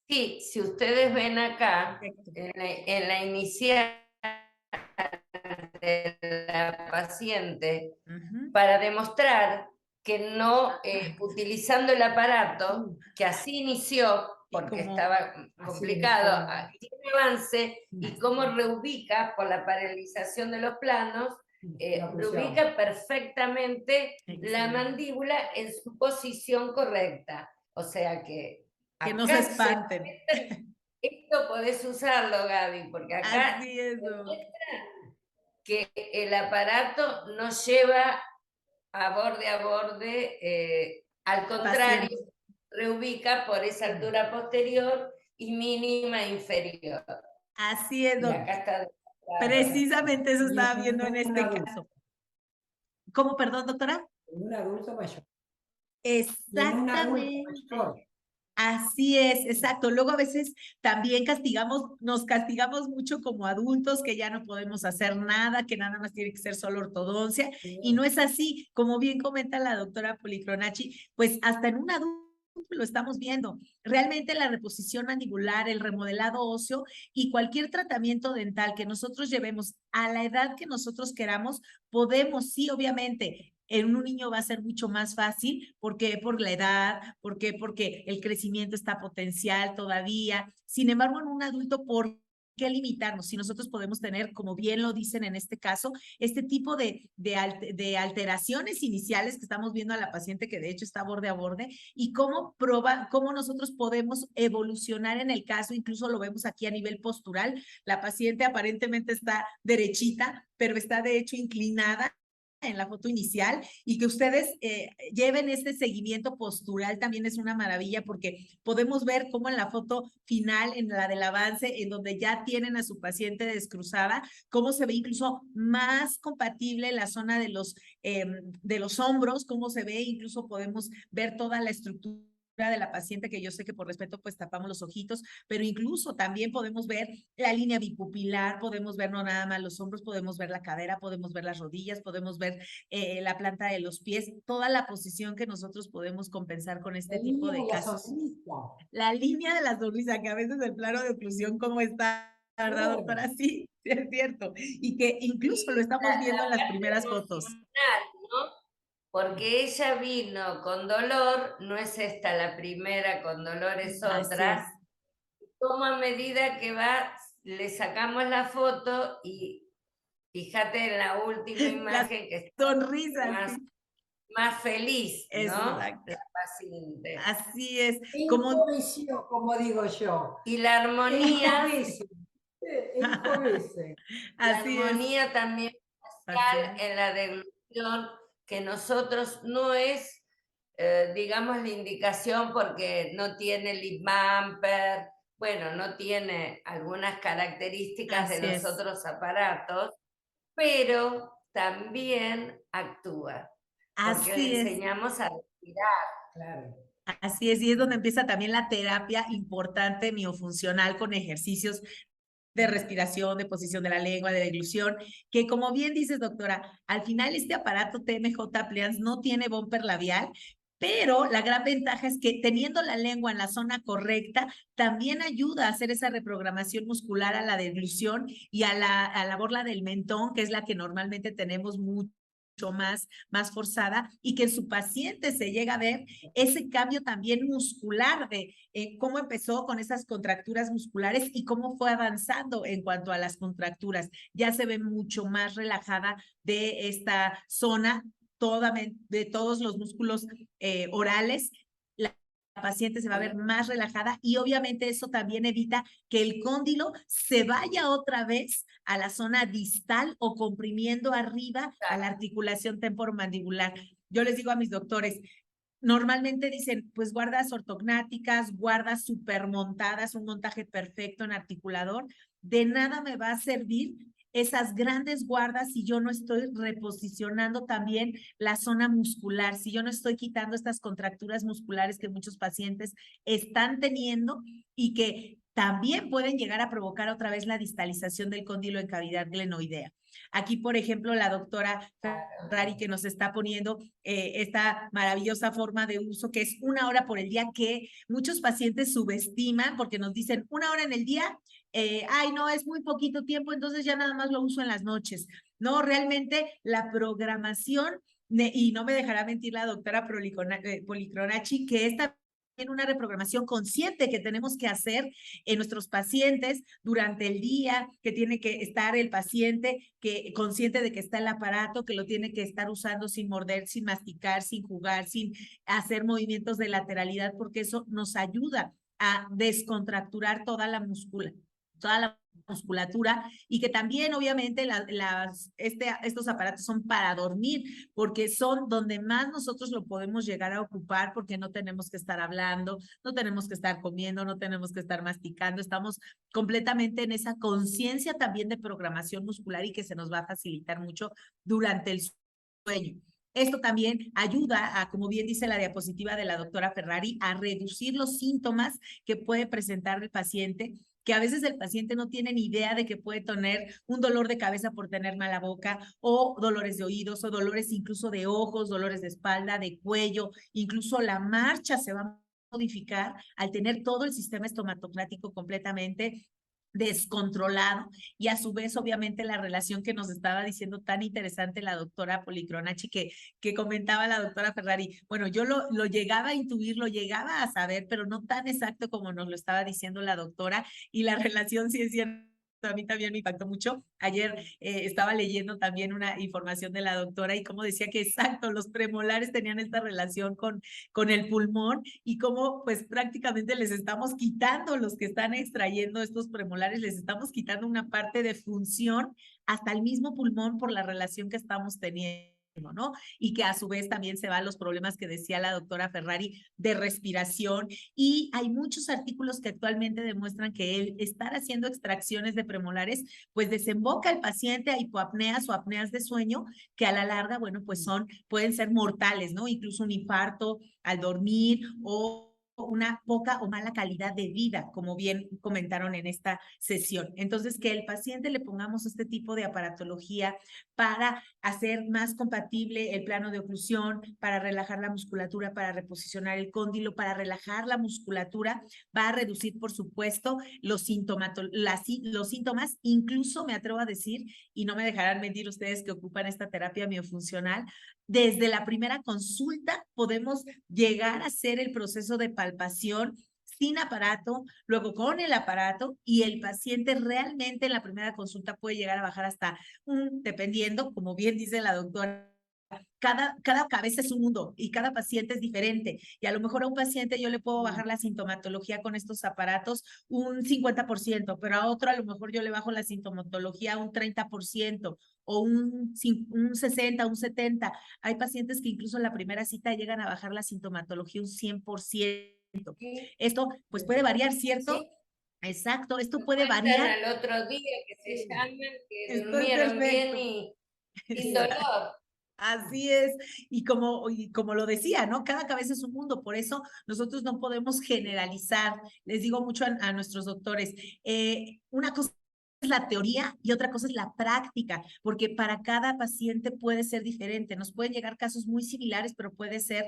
Sí, si ustedes ven acá, en la inicial de la paciente, para demostrar que no, utilizando el aparato, que así inició, porque estaba complicado, tiene avance, y cómo reubica por la paralización de los planos, reubica perfectamente la mandíbula en su posición correcta. O sea que no se espanten. Esto podés usarlo, Gaby, porque acá así es, que el aparato no lleva a borde, al contrario, reubica por esa altura posterior y mínima inferior. Así es, y acá está. Precisamente eso estaba viendo en este caso. ¿Cómo, perdón, doctora? En un adulto mayor. Exactamente. Así es, exacto. Luego a veces también nos castigamos mucho como adultos, que ya no podemos hacer nada, que nada más tiene que ser solo ortodoncia, y no es así. Como bien comenta la doctora Policronaci, pues hasta en un adulto lo estamos viendo. Realmente la reposición mandibular, el remodelado óseo y cualquier tratamiento dental que nosotros llevemos a la edad que nosotros queramos, podemos, sí, obviamente. En un niño va a ser mucho más fácil. ¿Por qué? Por la edad. ¿Por qué? Porque el crecimiento está potencial todavía. Sin embargo, en un adulto, por qué limitarnos si nosotros podemos tener, como bien lo dicen en este caso, este tipo de alteraciones iniciales que estamos viendo a la paciente que de hecho está borde a borde y cómo nosotros podemos evolucionar en el caso, incluso lo vemos aquí a nivel postural, la paciente aparentemente está derechita, pero está de hecho inclinada en la foto inicial y que ustedes lleven este seguimiento postural también es una maravilla porque podemos ver cómo en la foto final, en la del avance, en donde ya tienen a su paciente descruzada, cómo se ve incluso más compatible la zona de los hombros, cómo se ve, incluso podemos ver toda la estructura de la paciente, que yo sé que por respeto pues tapamos los ojitos, pero incluso también podemos ver la línea bipupilar, podemos ver no nada más los hombros, podemos ver la cadera, podemos ver las rodillas, podemos ver la planta de los pies, toda la posición que nosotros podemos compensar con este tipo de casos. La línea de la sonrisa, que a veces el plano de oclusión como está, ¿verdad, doctora? Sí, sí es cierto. Y que incluso lo estamos viendo en las primeras fotos. ¿No? Porque ella vino con dolor, no es esta la primera, con dolor es otra. Como a medida que va, le sacamos la foto y fíjate en la última imagen que está sonrisa, más feliz, ¿no? Exacto. La paciente. Así es. Como digo yo. Y la armonía. La armonía también facial en la deglución, que nosotros no es, digamos, la indicación porque no tiene lip bumper, bueno, no tiene algunas características de los otros aparatos, pero también actúa. Porque le enseñamos a respirar. Claro. Así es, y es donde empieza también la terapia importante miofuncional con ejercicios de respiración, de posición de la lengua, de deglución, que como bien dices, doctora, al final este aparato TMJ Appliance no tiene bumper labial, pero la gran ventaja es que teniendo la lengua en la zona correcta, también ayuda a hacer esa reprogramación muscular a la deglución y a la borla del mentón, que es la que normalmente tenemos mucho más forzada y que en su paciente se llega a ver ese cambio también muscular de cómo empezó con esas contracturas musculares y cómo fue avanzando en cuanto a las contracturas. Ya se ve mucho más relajada de esta zona, de todos los músculos orales. La paciente se va a ver más relajada y obviamente eso también evita que el cóndilo se vaya otra vez a la zona distal o comprimiendo arriba a la articulación temporomandibular. Yo les digo a mis doctores, normalmente dicen, pues guardas ortognáticas, guardas supermontadas, un montaje perfecto en articulador, de nada me va a servir esas grandes guardas si yo no estoy reposicionando también la zona muscular, si yo no estoy quitando estas contracturas musculares que muchos pacientes están teniendo y que también pueden llegar a provocar otra vez la distalización del cóndilo en cavidad glenoidea. Aquí, por ejemplo, la doctora Ferrari que nos está poniendo esta maravillosa forma de uso que es 1 hora por el día, que muchos pacientes subestiman porque nos dicen 1 hora en el día, ay no, es muy poquito tiempo, entonces ya nada más lo uso en las noches. No, realmente la programación, y no me dejará mentir la doctora Policronaci, que esta en una reprogramación consciente que tenemos que hacer en nuestros pacientes durante el día, que tiene que estar el paciente consciente de que está el aparato, que lo tiene que estar usando sin morder, sin masticar, sin jugar, sin hacer movimientos de lateralidad, porque eso nos ayuda a descontracturar toda la musculatura y que también obviamente estos aparatos son para dormir porque son donde más nosotros lo podemos llegar a ocupar porque no tenemos que estar hablando, no tenemos que estar comiendo, no tenemos que estar masticando, estamos completamente en esa conciencia también de programación muscular y que se nos va a facilitar mucho durante el sueño. Esto también ayuda a, como bien dice la diapositiva de la doctora Ferrari, a reducir los síntomas que puede presentar el paciente, que a veces el paciente no tiene ni idea de que puede tener un dolor de cabeza por tener mala boca o dolores de oídos o dolores incluso de ojos, dolores de espalda, de cuello, incluso la marcha se va a modificar al tener todo el sistema estomatoclático completamente descontrolado y a su vez obviamente la relación que nos estaba diciendo tan interesante la doctora Policronaci que comentaba la doctora Ferrari, bueno, yo lo llegaba a intuir, lo llegaba a saber, pero no tan exacto como nos lo estaba diciendo la doctora y la relación sí es cierto a mí también me impactó mucho. Ayer estaba leyendo también una información de la doctora y cómo decía que exacto, los premolares tenían esta relación con el pulmón y cómo pues prácticamente les estamos quitando, los que están extrayendo estos premolares, les estamos quitando una parte de función hasta el mismo pulmón por la relación que estamos teniendo, ¿no? Y que a su vez también se van los problemas que decía la doctora Ferrari de respiración. Y hay muchos artículos que actualmente demuestran que el estar haciendo extracciones de premolares, pues desemboca al paciente a hipoapneas o apneas de sueño, que a la larga, bueno, pues pueden ser mortales, ¿no? Incluso un infarto al dormir o una poca o mala calidad de vida, como bien comentaron en esta sesión. Entonces, que el paciente le pongamos este tipo de aparatología para hacer más compatible el plano de oclusión, para relajar la musculatura, para reposicionar el cóndilo, para relajar la musculatura, va a reducir, por supuesto, los síntomas, incluso me atrevo a decir, y no me dejarán mentir ustedes que ocupan esta terapia miofuncional, desde la primera consulta podemos llegar a hacer el proceso de palpación sin aparato, luego con el aparato y el paciente realmente en la primera consulta puede llegar a bajar hasta dependiendo, como bien dice la doctora, cada cabeza es un mundo y cada paciente es diferente. Y a lo mejor a un paciente yo le puedo bajar la sintomatología con estos aparatos un 50%, pero a otro a lo mejor yo le bajo la sintomatología un 30% o un 60, un 70. Hay pacientes que incluso en la primera cita llegan a bajar la sintomatología un 100%. Esto pues puede variar, ¿cierto? Sí. Exacto, esto Me puede cuentan variar. al otro día que se llaman, que Estoy durmieron bien perfecto. y sin Exacto. dolor. Así es, y como lo decía, ¿no? Cada cabeza es un mundo, por eso nosotros no podemos generalizar. Les digo mucho a nuestros doctores, una cosa es la teoría y otra cosa es la práctica, porque para cada paciente puede ser diferente. Nos pueden llegar casos muy similares, pero puede ser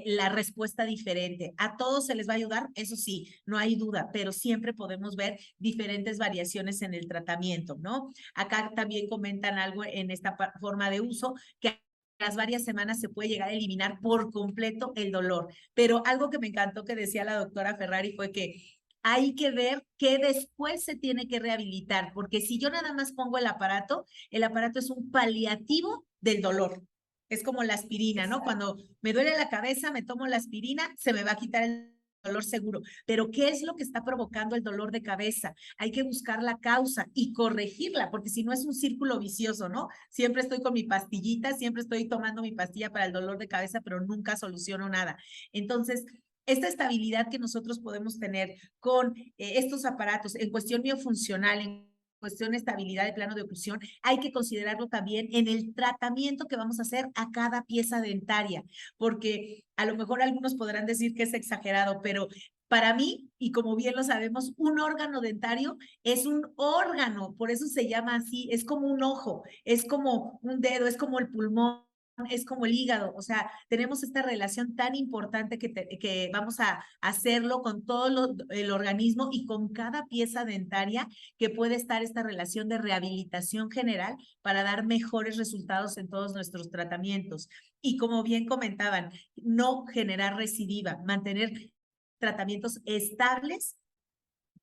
la respuesta diferente. A todos se les va a ayudar, eso sí, no hay duda, pero siempre podemos ver diferentes variaciones en el tratamiento, ¿no? Acá también comentan algo en esta forma de uso, que las varias semanas se puede llegar a eliminar por completo el dolor. Pero algo que me encantó que decía la doctora Ferrari fue que hay que ver qué después se tiene que rehabilitar, porque si yo nada más pongo el aparato es un paliativo del dolor. Es como la aspirina, ¿no? Cuando me duele la cabeza, me tomo la aspirina, se me va a quitar el dolor seguro. Pero ¿qué es lo que está provocando el dolor de cabeza? Hay que buscar la causa y corregirla, porque si no es un círculo vicioso, ¿no? Siempre estoy con mi pastillita, siempre estoy tomando mi pastilla para el dolor de cabeza, pero nunca soluciono nada. Entonces, esta estabilidad que nosotros podemos tener con estos aparatos en cuestión miofuncional, en cuestión de estabilidad de plano de oclusión, hay que considerarlo también en el tratamiento que vamos a hacer a cada pieza dentaria, porque a lo mejor algunos podrán decir que es exagerado, pero para mí, y como bien lo sabemos, un órgano dentario es un órgano, por eso se llama así, es como un ojo, es como un dedo, es como el pulmón, es como el hígado, o sea, tenemos esta relación tan importante que vamos a hacerlo con todo el organismo y con cada pieza dentaria que puede estar esta relación de rehabilitación general para dar mejores resultados en todos nuestros tratamientos. Y como bien comentaban, no generar recidiva, mantener tratamientos estables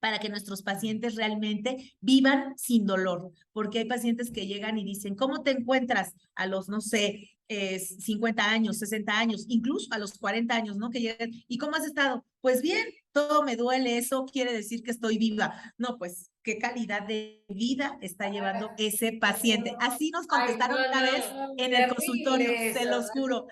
para que nuestros pacientes realmente vivan sin dolor, porque hay pacientes que llegan y dicen, ¿cómo te encuentras a los, no sé, 50 años, 60 años, incluso a los 40 años, ¿no? Que llegan, ¿y cómo has estado? Pues bien, todo me duele, eso quiere decir que estoy viva. No, pues, ¿qué calidad de vida está llevando ese paciente? Así nos Ay, contestaron no, una vez no, en el consultorio, terrible se eso. los juro.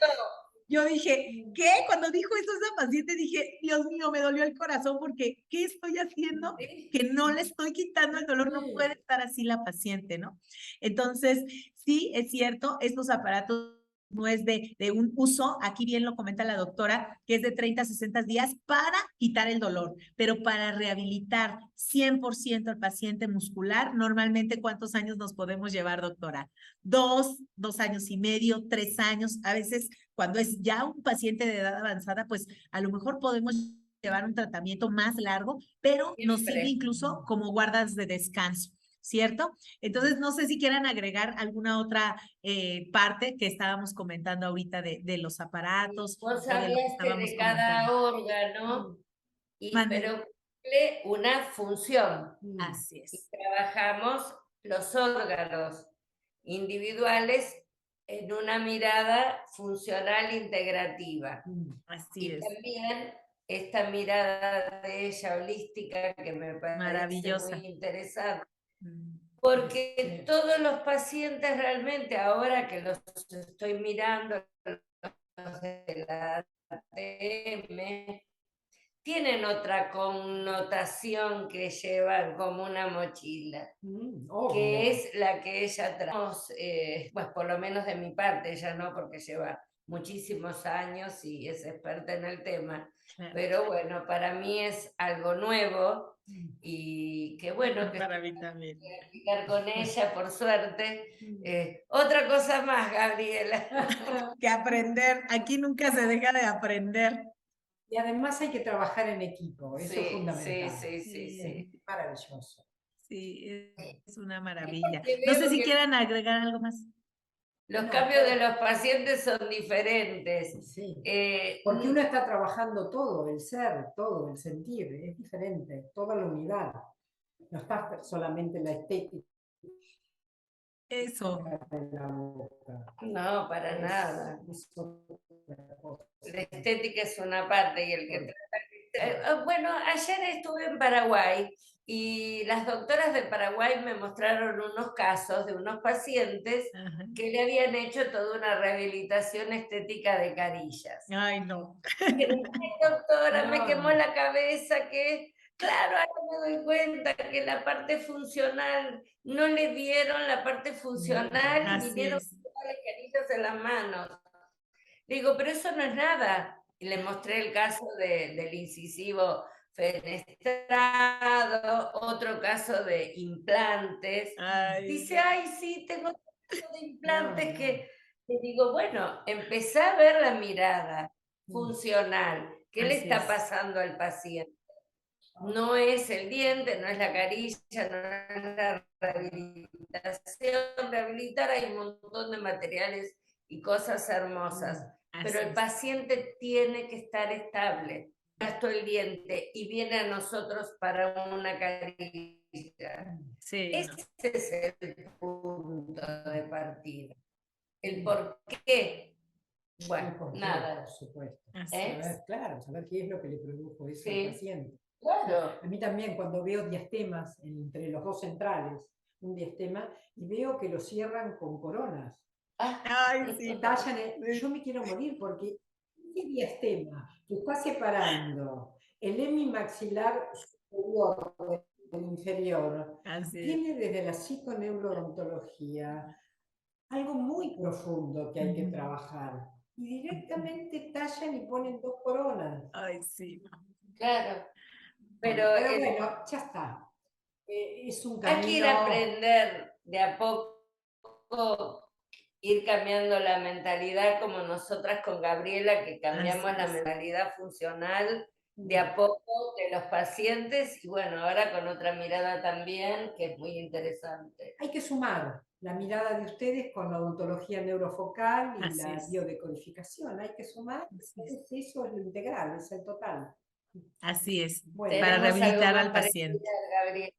Yo dije, ¿qué? Cuando dijo eso esa paciente, dije, Dios mío, me dolió el corazón porque ¿qué estoy haciendo? Que no le estoy quitando el dolor, no puede estar así la paciente, ¿no? Entonces, sí, es cierto, estos aparatos no es de un uso, aquí bien lo comenta la doctora, que es de 30 a 60 días para quitar el dolor, pero para rehabilitar 100% al paciente muscular, normalmente ¿cuántos años nos podemos llevar, doctora? 2 años y medio, 3 años, a veces cuando es ya un paciente de edad avanzada, pues a lo mejor podemos llevar un tratamiento más largo, pero nos sirve Siempre. incluso como guardas de descanso, ¿cierto? Entonces, no sé si quieran agregar alguna otra parte que estábamos comentando ahorita de los aparatos Vos o de lo que hablaste estábamos de comentando. cada órgano, Mande. pero una función. Así Y es. trabajamos los órganos individuales en una mirada funcional integrativa. Así Y es. también esta mirada de ella holística que me parece muy Maravillosa. interesante, Mm. porque todos los pacientes realmente, ahora que los estoy mirando, los de la ATM, tienen otra connotación que llevan como una mochila, que es la que ella trae, pues por lo menos de mi parte, ella no, porque lleva muchísimos años y es experta en el tema, Claro. pero bueno, para mí es algo nuevo y que bueno, que Para mí también. practicar con ella, por suerte. Otra cosa más, Gabriela. Que aprender, aquí nunca se deja de aprender. Y además hay que trabajar en equipo, eso es Sí, fundamental. sí. Es maravilloso. Sí, es una Y maravilla. porque No sé veo si que quieran agregar algo más. los No, cambios de los pacientes son diferentes. Sí, porque Mm, uno está trabajando todo, el ser, todo, el sentir, es diferente, toda la unidad. No está solamente la estética Eso. de la boca. no, para nada. Es otra cosa. La estética es una parte y el que bueno, ayer estuve en Paraguay y las doctoras de Paraguay me mostraron unos casos de unos pacientes Ajá. que le habían hecho toda una rehabilitación estética de carillas. Ay, no. Que decía, "Ay, doctora, me quemó No. la cabeza, que claro, ahora me doy cuenta que la parte funcional no le dieron la parte funcional y Así vinieron es. con todas las carillas en las manos. Digo, pero eso no es nada. Y le mostré el caso del incisivo fenestrado, otro caso de implantes. Ay, Dice, ay, sí, tengo un caso de implantes No. que digo, bueno, empecé a ver la mirada funcional. ¿Qué le así está es. pasando al paciente? No es el diente, no es la carilla, no es la rehabilitación. Rehabilitar hay un montón de materiales y cosas hermosas, pero Así el es. paciente tiene que estar estable. Gastó el diente y viene a nosotros para una carilla. Sí, no. Ese es el punto de partida. El por qué. Bueno, ¿Por qué? nada. Por supuesto. Así ¿Eh? es. Claro, saber qué es lo que le produjo eso al Sí, paciente. claro. A mí también cuando veo diastemas entre los dos centrales, un diastema, y veo que lo cierran con coronas. Ah, Ay, sí, no. Yo me quiero morir porque ese diastema que está separando el hemimaxilar superior del inferior Así es. viene desde la psiconeurodontología, algo muy profundo que hay que trabajar. Y directamente tallan y ponen dos coronas. Ay, sí, no. claro. Bueno, Pero pero bueno, ya está. Es un hay que ir camino. a aprender de a poco, ir cambiando la mentalidad como nosotras con Gabriela, que cambiamos Así la es. mentalidad funcional de a poco de los pacientes y bueno, ahora con otra mirada también, que es muy interesante. Hay que sumar la mirada de ustedes con la odontología neurofocal y Así la es. biodecodificación. Hay que sumar, Así es. eso es lo integral, es el total. Así es. Bueno, Para ¿Tenemos algo rehabilitar más al para paciente. estudiar, Gabriela?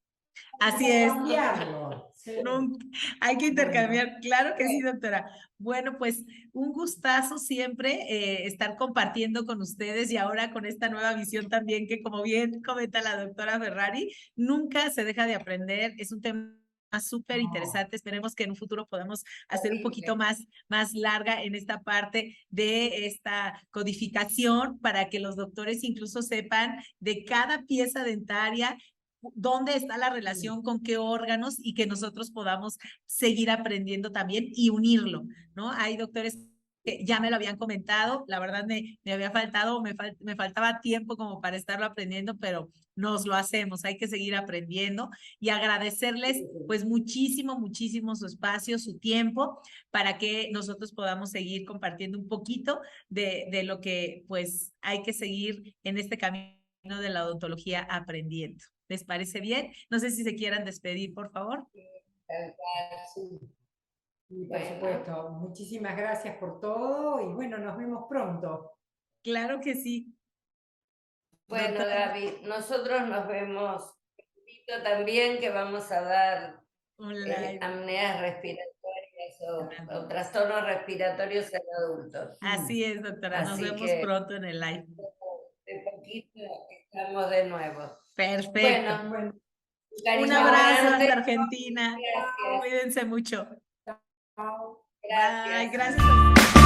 Así es. cambiarlo. Sí. Nunca. Hay que Bueno, intercambiar. Claro que sí, doctora. Bueno, pues un gustazo siempre estar compartiendo con ustedes y ahora con esta nueva visión también que como bien comenta la doctora Ferrari, nunca se deja de aprender. Es un tema súper interesante. Esperemos que en un futuro podamos hacer un poquito más larga en esta parte de esta codificación para que los doctores incluso sepan de cada pieza dentaria dónde está la relación con qué órganos y que nosotros podamos seguir aprendiendo también y unirlo, ¿no? Hay doctores que ya me lo habían comentado, la verdad me había faltado, me faltaba tiempo como para estarlo aprendiendo, pero nos lo hacemos, hay que seguir aprendiendo y agradecerles pues muchísimo su espacio, su tiempo, para que nosotros podamos seguir compartiendo un poquito de lo que pues hay que seguir en este camino de la odontología aprendiendo. ¿Les parece bien? No sé si se quieran despedir, por favor. sí. Y por Bueno. supuesto, muchísimas gracias por todo y bueno, nos vemos pronto. Claro que sí. Bueno, Doctora, Gaby, nosotros nos vemos también que vamos a dar un live. apneas respiratorias o trastornos respiratorios en adultos. Así es, doctora. Nos Así vemos que pronto en el live. de poquito estamos de nuevo. Perfecto. Bueno, un Un cariño abrazo grande. hasta Argentina. Gracias. Cuídense mucho. Chao. Bye. Gracias. Gracias.